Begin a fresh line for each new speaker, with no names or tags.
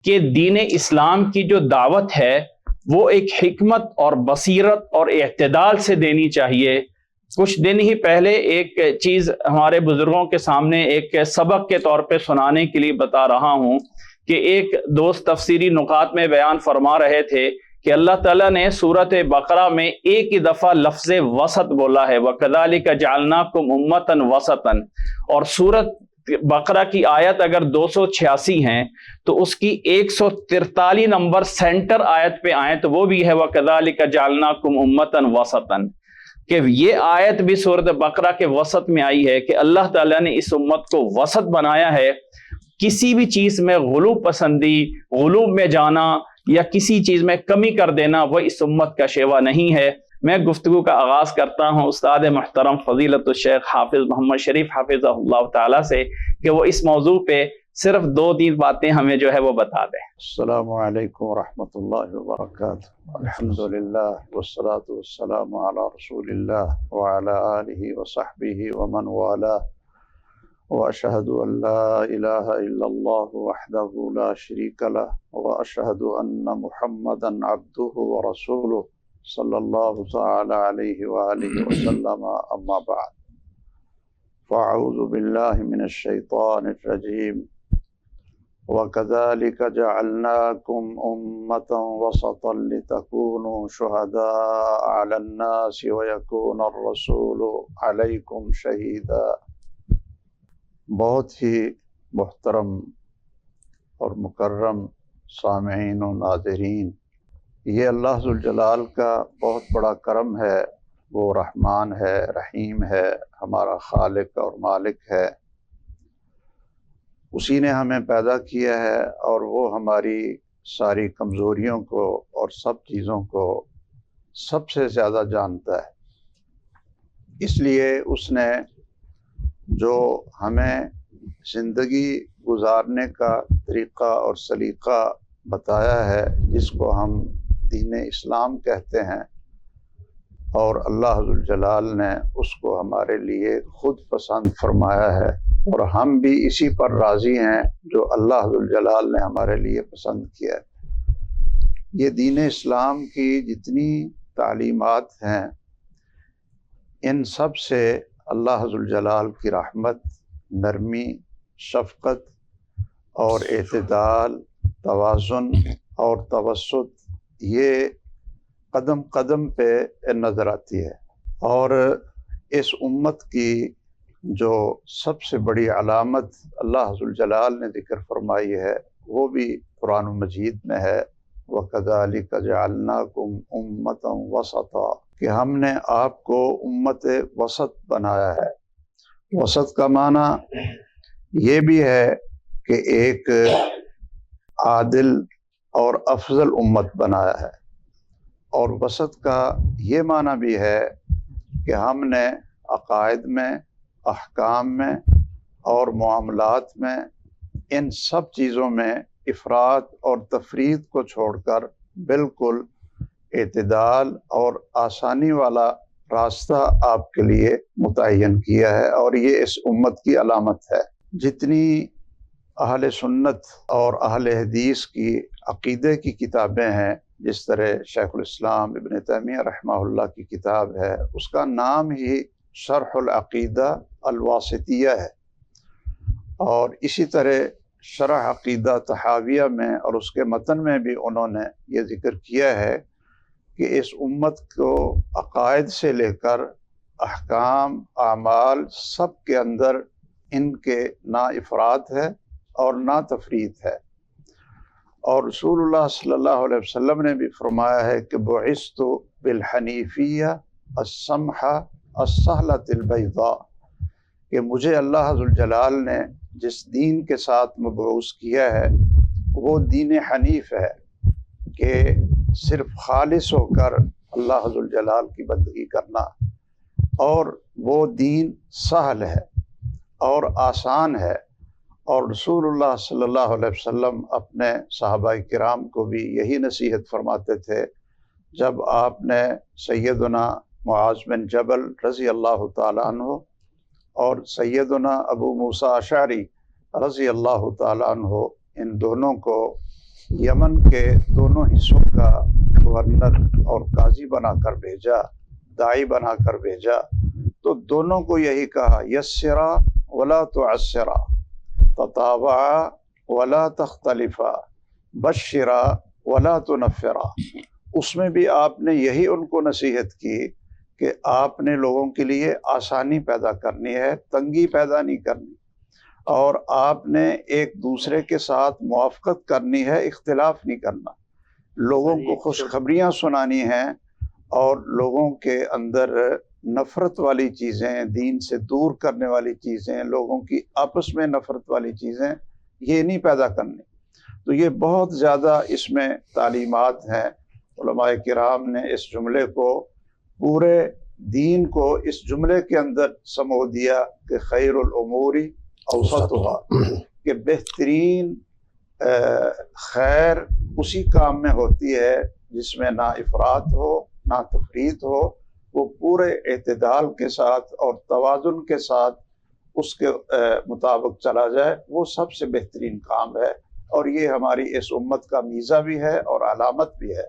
کہ دین اسلام کی جو دعوت ہے وہ ایک حکمت اور بصیرت اور اعتدال سے دینی چاہیے۔ کچھ دن ہی پہلے ایک چیز ہمارے بزرگوں کے سامنے ایک سبق کے طور پہ سنانے کے لیے بتا رہا ہوں کہ ایک دوست تفسیری نکات میں بیان فرما رہے تھے کہ اللہ تعالیٰ نے سورۃ بقرہ میں ایک ہی دفعہ لفظ وسط بولا ہے، وَكَذَلِكَ جَعَلْنَاكُمْ أُمَّةً وَسَطًا، اور سورۃ بقرہ کی آیت اگر 286 ہیں تو اس کی 143 نمبر سینٹر آیت پہ آئیں تو وہ بھی ہے وَكَذَلِكَ جَعَلْنَاكُمْ أُمَّةً وَسَطًا، کہ یہ آیت بھی سورۃ بقرہ کے وسط میں آئی ہے کہ اللہ تعالیٰ نے اس امت کو وسط بنایا ہے۔ کسی بھی چیز میں غلو پسندی، غلو میں جانا یا کسی چیز میں کمی کر دینا وہ اس امت کا شیوا نہیں ہے۔ میں گفتگو کا آغاز کرتا ہوں استاد محترم فضیلت الشیخ حافظ محمد شریف حافظہ اللہ تعالیٰ سے کہ وہ اس موضوع پہ صرف 2-3 باتیں ہمیں جو ہے وہ بتا دیں۔
السلام علیکم ورحمۃ اللہ وبرکاتہ۔ الحمدللہ والصلاة والسلام علی رسول اللہ وعلی آلہ وصحبہ ومن والاه، واشہد ان لا الہ الا اللہ وحدہ لا شریک لہ، واشہد ان محمدا عبدہ ورسولہ صلی اللہ تعالی علیہ وآلہ وسلم، اما بعد فاعوذ باللہ من الشیطان الرجیم۔ وَكَذَلِكَ جَعَلْنَاكُمْ أُمَّةً وَسَطًا لِتَكُونُوا شُهَدَاءَ عَلَى النَّاسِ وَيَكُونَ الرَّسُولُ عَلَيْكُمْ شَهِيدًا۔ بہت ہی محترم اور مکرم سامعین و ناظرین، یہ اللہ ذوالجلال کا بہت بڑا کرم ہے۔ وہ رحمان ہے، رحیم ہے، ہمارا خالق اور مالک ہے۔ اسی نے ہمیں پیدا کیا ہے اور وہ ہماری ساری کمزوریوں کو اور سب چیزوں کو سب سے زیادہ جانتا ہے۔ اس لیے اس نے جو ہمیں زندگی گزارنے کا طریقہ اور سلیقہ بتایا ہے، جس کو ہم دین اسلام کہتے ہیں، اور اللہ ذوالجلال نے اس کو ہمارے لیے خود پسند فرمایا ہے، اور ہم بھی اسی پر راضی ہیں جو اللہ ذوالجلال نے ہمارے لیے پسند کیا ہے۔ یہ دین اسلام کی جتنی تعلیمات ہیں، ان سب سے اللہ ذوالجلال کی رحمت، نرمی، شفقت اور اعتدال، توازن اور توسط یہ قدم قدم پہ نظر آتی ہے۔ اور اس امت کی جو سب سے بڑی علامت اللہ ذوالجلال نے ذکر فرمائی ہے وہ بھی قرآن مجید میں ہے، وَكَذَلِكَ جَعَلْنَاكُمْ أُمَّةً وَسَطًا، کہ ہم نے آپ کو امت وسط بنایا ہے۔ وسط کا معنی یہ بھی ہے کہ ایک عادل اور افضل امت بنایا ہے، اور وسط کا یہ معنی بھی ہے کہ ہم نے عقائد میں، احکام میں اور معاملات میں، ان سب چیزوں میں افراط اور تفریط کو چھوڑ کر بالکل اعتدال اور آسانی والا راستہ آپ کے لیے متعین کیا ہے، اور یہ اس امت کی علامت ہے۔ جتنی اہل سنت اور اہل حدیث کی عقیدے کی کتابیں ہیں، جس طرح شیخ الاسلام ابن تیمیہ رحمہ اللہ کی کتاب ہے، اس کا نام ہی شرح العقیدہ الواسطیہ ہے، اور اسی طرح شرح عقیدہ طحاویہ میں اور اس کے متن میں بھی انہوں نے یہ ذکر کیا ہے کہ اس امت کو عقائد سے لے کر احکام، اعمال، سب کے اندر ان کے نہ افراط ہے اور نہ تفریط ہے۔ اور رسول اللہ صلی اللہ علیہ وسلم نے بھی فرمایا ہے کہ بعثت بالحنیفیہ السمحہ السہلۃ البیضاء، کہ مجھے اللہ ذوالجلال نے جس دین کے ساتھ مبعوث کیا ہے وہ دین حنیف ہے، کہ صرف خالص ہو کر اللہ ذوالجلال کی بندگی کرنا، اور وہ دین سہل ہے اور آسان ہے۔ اور رسول اللہ صلی اللہ علیہ وسلم اپنے صحابہ کرام کو بھی یہی نصیحت فرماتے تھے جب آپ نے سیدنا معاذ بن جبل رضی اللہ تعالیٰ عنہ اور سیدنا ابو موسیٰ اشعری رضی اللہ تعالیٰ عنہ ان دونوں کو یمن کے دونوں حصوں کا گورنر اور قاضی بنا کر بھیجا، داعی بنا کر بھیجا، تو دونوں کو یہی کہا یسرا ولا تعسرا، تتابعا ولا تختلفا، بشرا ولا تنفرا۔ اس میں بھی آپ نے یہی ان کو نصیحت کی کہ آپ نے لوگوں کے لیے آسانی پیدا کرنی ہے، تنگی پیدا نہیں کرنی، اور آپ نے ایک دوسرے کے ساتھ موافقت کرنی ہے، اختلاف نہیں کرنا، لوگوں کو خوشخبریاں سنانی ہیں، اور لوگوں کے اندر نفرت والی چیزیں، دین سے دور کرنے والی چیزیں، لوگوں کی آپس میں نفرت والی چیزیں یہ نہیں پیدا کرنی۔ تو یہ بہت زیادہ اس میں تعلیمات ہیں۔ علماء کرام نے اس جملے کو، پورے دین کو اس جملے کے اندر سمو دیا کہ خیر الامور اوسطها، کہ بہترین خیر اسی کام میں ہوتی ہے جس میں نہ افراط ہو نہ تفریط ہو، وہ پورے اعتدال کے ساتھ اور توازن کے ساتھ اس کے مطابق چلا جائے، وہ سب سے بہترین کام ہے، اور یہ ہماری اس امت کا میزہ بھی ہے اور علامت بھی ہے۔